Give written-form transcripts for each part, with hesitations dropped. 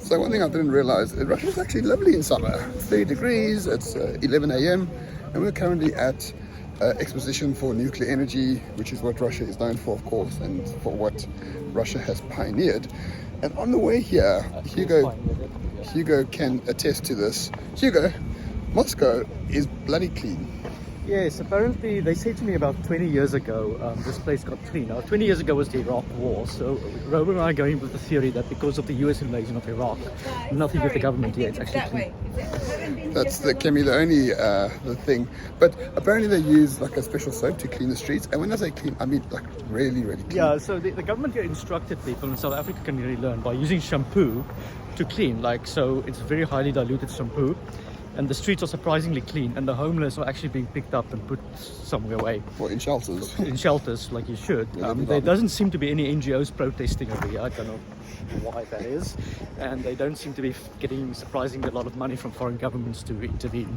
So one thing I didn't realize, Russia is actually lovely in summer. It's 30 degrees, it's 11 a.m. and we're currently at exposition for nuclear energy, which is what Russia is known for, of course, and for what Russia has pioneered. And on the way here, Hugo can attest to this. Hugo, Moscow is bloody clean. Yes, apparently they said to me about 20 years ago this place got clean. Now 20 years ago was the Iraq War, so Robert and I are going with the theory that because of the US invasion of Iraq, nothing with the government here, it's actually clean. That's can be the only the thing. But apparently they use like a special soap to clean the streets, and when I say clean, I mean like really, really clean. Yeah, so the government here instructed people, and South Africa can really learn by using shampoo to clean, so it's very highly diluted shampoo. And the streets are surprisingly clean, and the homeless are actually being picked up and put somewhere away. Well, in shelters. In shelters, like you should. There doesn't seem to be any NGOs protesting over here. I don't know why that is. And they don't seem to be getting surprisingly a lot of money from foreign governments to intervene.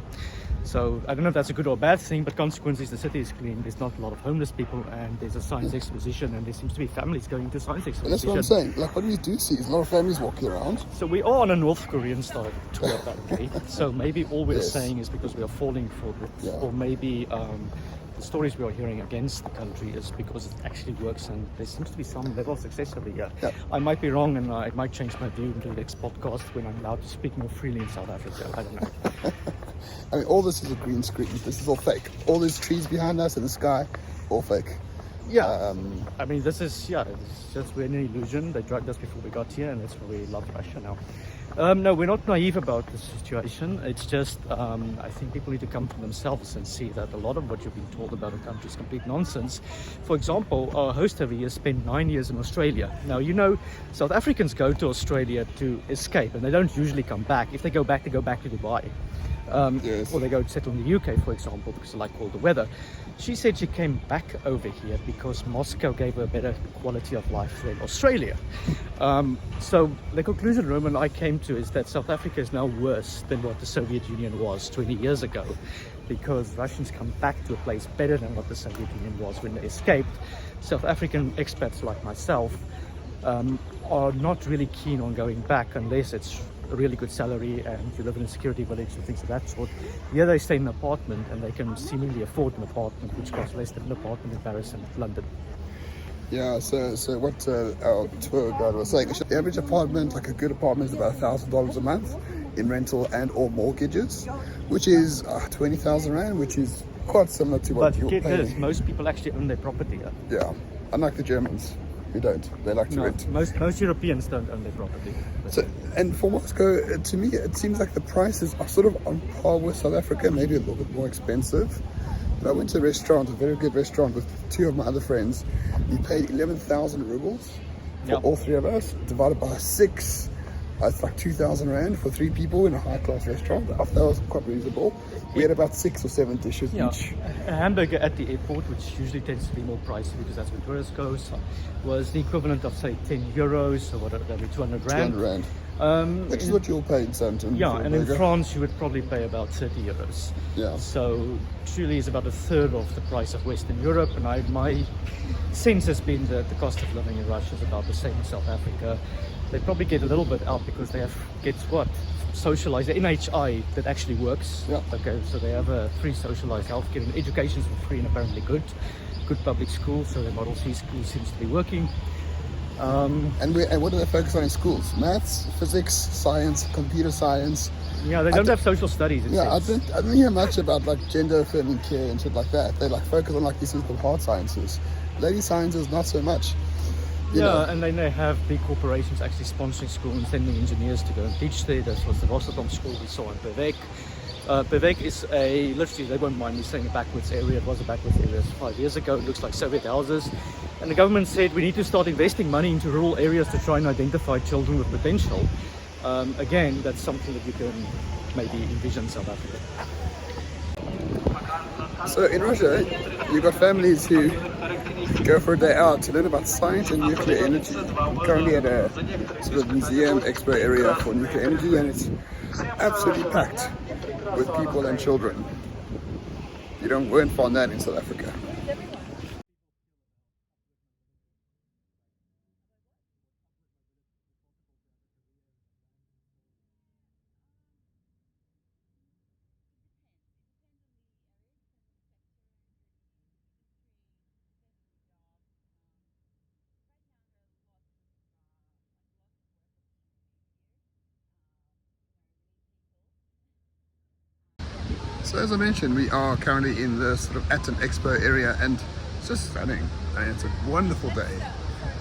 So I don't know if that's a good or bad thing, but consequently the city is clean. There's not a lot of homeless people, and there's a science exposition, and there seems to be families going to science exposition. And that's what I'm saying. Like what we do see is a lot of families walking around. So we are on a North Korean style tour, apparently. So maybe all we're saying is because we are falling for it, or maybe the stories we are hearing against the country is because it actually works, and there seems to be some level of success over here. Yeah. I might be wrong, and I might change my view into the next podcast when I'm allowed to speak more freely in South Africa. I don't know. I mean, all this is a green screen. This is all fake. All these trees behind us in the sky, all fake. Yeah. I mean, this is, it's just we're in an illusion. They drugged us before we got here, and that's why we love Russia now. No, we're not naive about the situation. It's just, I think people need to come to themselves and see that a lot of what you've been told about the country is complete nonsense. For example, our host over here spent 9 years in Australia. Now, you know, South Africans go to Australia to escape, and they don't usually come back. If they go back to Dubai. Or they go settle in the UK, for example, because they like all the weather. She said she came back over here because Moscow gave her a better quality of life than Australia. So the conclusion Roman and I came to is that South Africa is now worse than what the Soviet Union was 20 years ago, because Russians come back to a place better than what the Soviet Union was when they escaped. South African expats like myself are not really keen on going back unless it's a really good salary and you live in a security village and things of that sort. Here they stay in an apartment, and they can seemingly afford an apartment which costs less than an apartment in Paris and London. Yeah, so what our tour guide was saying, the average apartment, like a good apartment, is about $1,000 a month in rental and or mortgages, which is 20,000 Rand, which is quite similar to what you're paying. But get this, most people actually own their property here. Yeah, unlike the Germans. Who don't. They like to rent. Most Europeans don't own their property. So, and for Moscow, to me, it seems like the prices are sort of on par with South Africa, maybe a little bit more expensive. But I went to a restaurant, a very good restaurant, with two of my other friends. We paid 11,000 rubles for all three of us, divided by 6. It's like 2,000 Rand for 3 people in a high-class restaurant. I thought that was quite reasonable. We had about 6 or 7 dishes each. A hamburger at the airport, which usually tends to be more pricey because that's where tourists go, was the equivalent of, say, 10 euros, or whatever, that'd be 200 Rand. 200 Rand. Which is what you'll pay in Southampton. Yeah, and in France you would probably pay about 30 euros. Yeah. So truly is about a third of the price of Western Europe, and my sense has been that the cost of living in Russia is about the same in South Africa. They probably get a little bit out because they socialized the NHI that actually works. Yeah. Okay, so they have a free socialized healthcare, and education is free and apparently good public schools. So their Model C school seems to be working. And what do they focus on in schools? Maths, physics, science, computer science. Yeah, they don't have social studies. I didn't hear much about like gender affirming care and shit like that. They like focus on like these things called hard sciences. Lady sciences, not so much. And then they have big corporations actually sponsoring school and sending engineers to go and teach there. That was the Rotterdam school we saw in Pevek. Pevek is literally, they won't mind me saying, a backwards area. It was a backwards area 5 years ago. It looks like Soviet houses. And the government said we need to start investing money into rural areas to try and identify children with potential. Again, that's something that you can maybe envision South Africa. So in Russia, you've got families who go for a day out to learn about science and nuclear energy. We're currently at a sort of museum expo area for nuclear energy, and it's absolutely packed with people and children. You won't find that in South Africa. So as I mentioned, we are currently in the sort of Atom Expo area, and it's just stunning. And it's a wonderful day.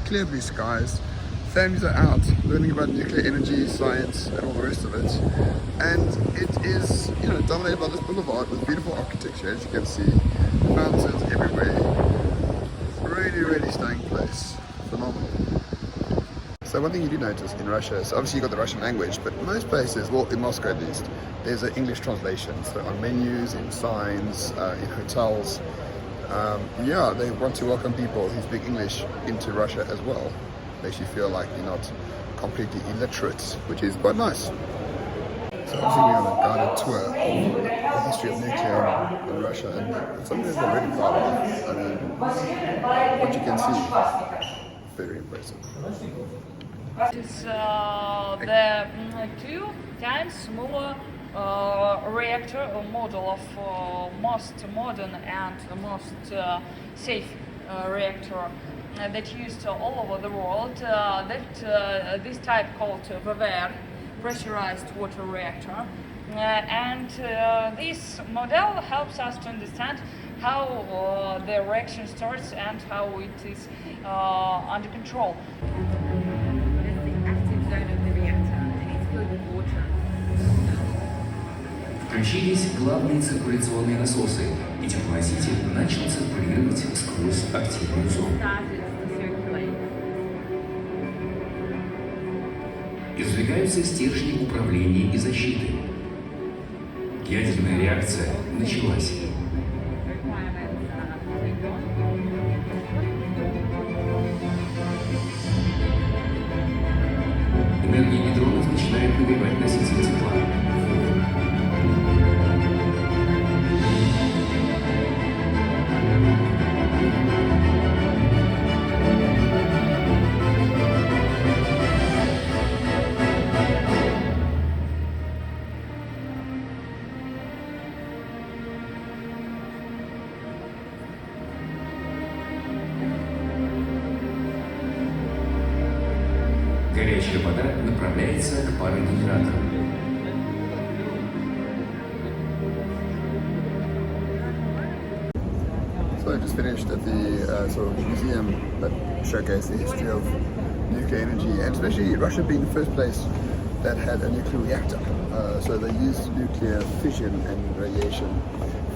Clear blue skies. Families are out learning about nuclear energy, science, and all the rest of it. And it is, dominated by this boulevard with beautiful architecture, as you can see. Fountains everywhere. Really, really stunning place. Phenomenal. So one thing you do notice in Russia, so obviously you've got the Russian language, but most places, well in Moscow at least, there's an English translation. So on menus, in signs, in hotels, they want to welcome people who speak English into Russia as well. Makes you feel like you're not completely illiterate, which is quite nice. So obviously we're on a guided tour of the history of nuclear in Russia, and it's something that we're really proud of. I mean, what you can see, very impressive. It's the 2 times smaller reactor model of most modern and most safe reactor that used all over the world. This type called VVR, pressurized water reactor, and this model helps us to understand how the reaction starts and how it is under control. Включились главные циркуляционные насосы, и теплоноситель начал циркулировать сквозь активную зону. Извлекаются стержни управления и защиты. Ядерная реакция началась. Энергия нейтронов начинает нагревать носитель тепла. Горячая вода направляется к парогенератору. So I just finished at the sort of museum that showcased the history of nuclear energy, and especially Russia being the first place that had a nuclear reactor. So they used nuclear fission and radiation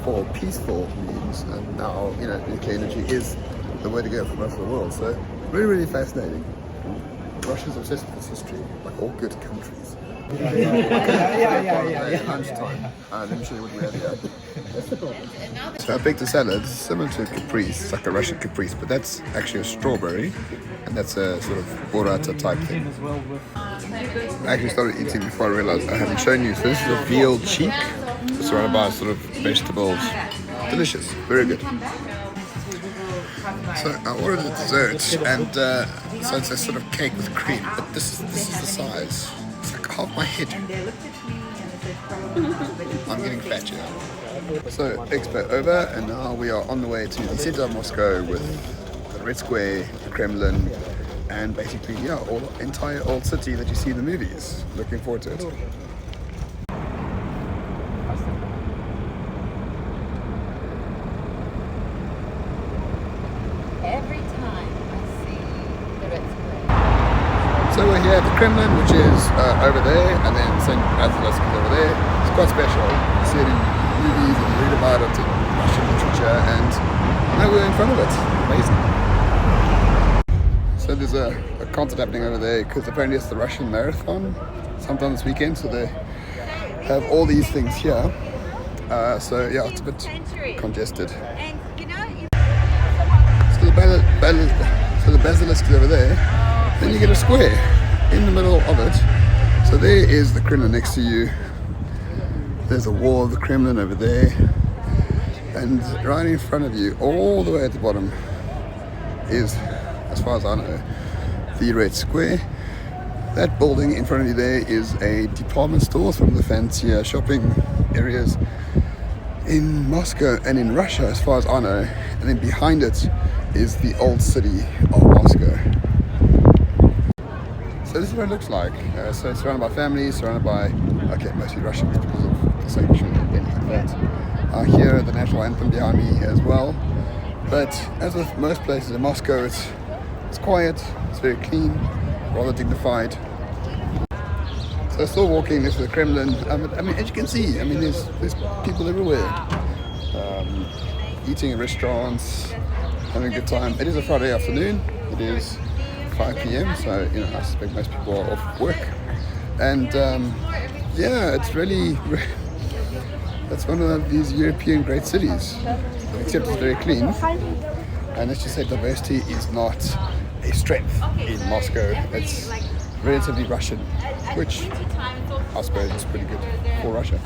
for peaceful means, and now nuclear energy is the way to go for most of the world. So really, really fascinating. Russia's obsessed with this history, like all good countries. Lunchtime. Let me show you what we have here. So I picked a salad similar to a caprese. It's like a Russian caprese, but that's actually a strawberry, and that's a sort of burrata type thing. I actually started eating before I realized I hadn't shown you. So this is a veal cheek, surrounded by sort of vegetables. Delicious, very good. So I ordered a dessert, and so it's a sort of cake with cream, but this is the size. It's like half my head. I'm getting fat, So expo over, and now we are on the way to the center of Moscow with the Red Square, the Kremlin, and basically, all the entire old city that you see in the movies. Looking forward to it. Every time I see the Red Square. So we're here at the Kremlin, which is over there, and then St. Basilisk is over there. It's quite special. You see it in movies and you read about it in Russian literature, and now we're in front of it. Amazing. So there's a concert happening over there because apparently it's the Russian marathon sometime this weekend, so they have all these things here. So yeah, it's a bit congested. So the basilisk is over there. Then you get a square in the middle of it. So there is the Kremlin next to you. There's a wall of the Kremlin over there. And right in front of you, all the way at the bottom, is, as far as I know, the Red Square. That building in front of you there is a department store, from the fancier shopping areas in Moscow and in Russia, as far as I know. And then behind it is the old city of Moscow. So this is what it looks like. So it's surrounded by families, surrounded by, mostly Russians because of the sanctions and like that. I hear the national anthem behind me as well. But as with most places in Moscow, it's quiet, it's very clean, rather dignified. So still walking next to the Kremlin. I mean, as you can see, I mean, there's people everywhere, eating in restaurants, having a good time. It is a Friday afternoon. It is 5 p.m. So I suspect most people are off work, and yeah, it's really that's one of these European great cities. Except it's very clean, and let's just say diversity is not a strength in Moscow. It's relatively Russian, which I suppose is pretty good for Russia.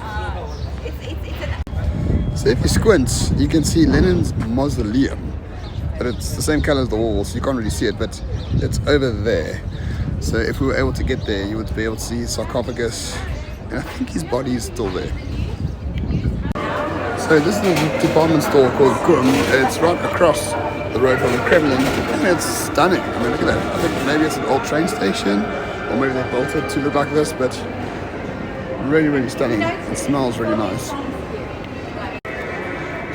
So if you squint, you can see Lenin's mausoleum, but it's the same color as the walls, so you can't really see it, but it's over there. So if we were able to get there, you would be able to see his sarcophagus, and I think his body is still there. So this is a department store called Gum. It's right across the road from the Kremlin, and it's stunning. I mean, look at that. I think maybe it's an old train station, or maybe they built it to look like this, but really, really stunning. It smells really nice.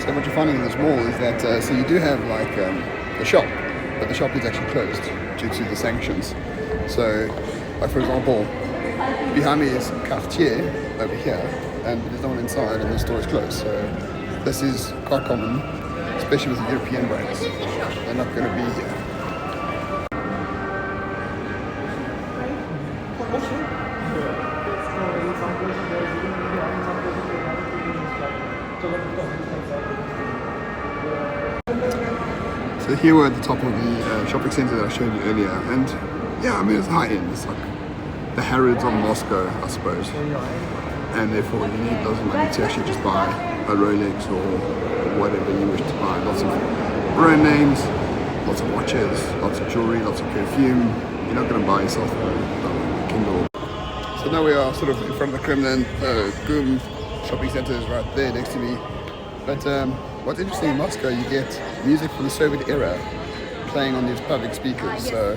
So what you're finding in this mall is that, so you do have like a shop, but the shop is actually closed due to the sanctions. So, like for example, behind me is cafetier over here, and there's no one inside, and the store is closed. So this is quite common, especially with the European brands. They're not going to be here. So here we're at the top of the shopping center that I showed you earlier, and yeah, I mean it's high end. It's like the Harrods of Moscow, I suppose. And therefore you need lots of money to actually just buy a Rolex or whatever you wish to buy. Lots of brand names, lots of watches, lots of jewelry, lots of perfume. You're not going to buy yourself a Kindle. So now we are sort of in front of the Kremlin. Gum shopping center is right there next to me. But what's interesting in Moscow, you get music from the Soviet era playing on these public speakers. So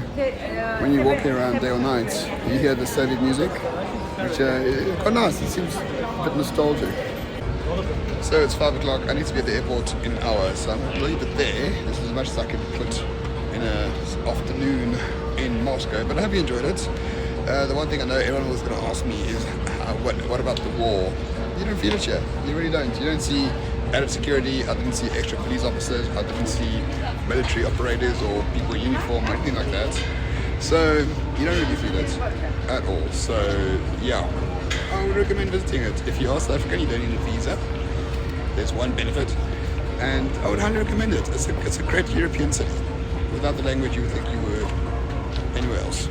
when you're walking around day or night, you hear the Soviet music, which is quite nice. It seems a bit nostalgic. So it's 5 o'clock. I need to be at the airport in an hour, so I'm a little bit there. This is as much as I can put in an afternoon in Moscow, but I hope you enjoyed it. The one thing I know everyone was going to ask me is, what about the war? You don't feel it here. You really don't. You don't see added security. I didn't see extra police officers. I didn't see military operators or people in uniform or anything like that. So you don't really feel it at all. So yeah, I would recommend visiting it. If you are South African, you don't need a visa. There's one benefit, and I would highly recommend it. It's a great European city. Without the language, you would think you were anywhere else.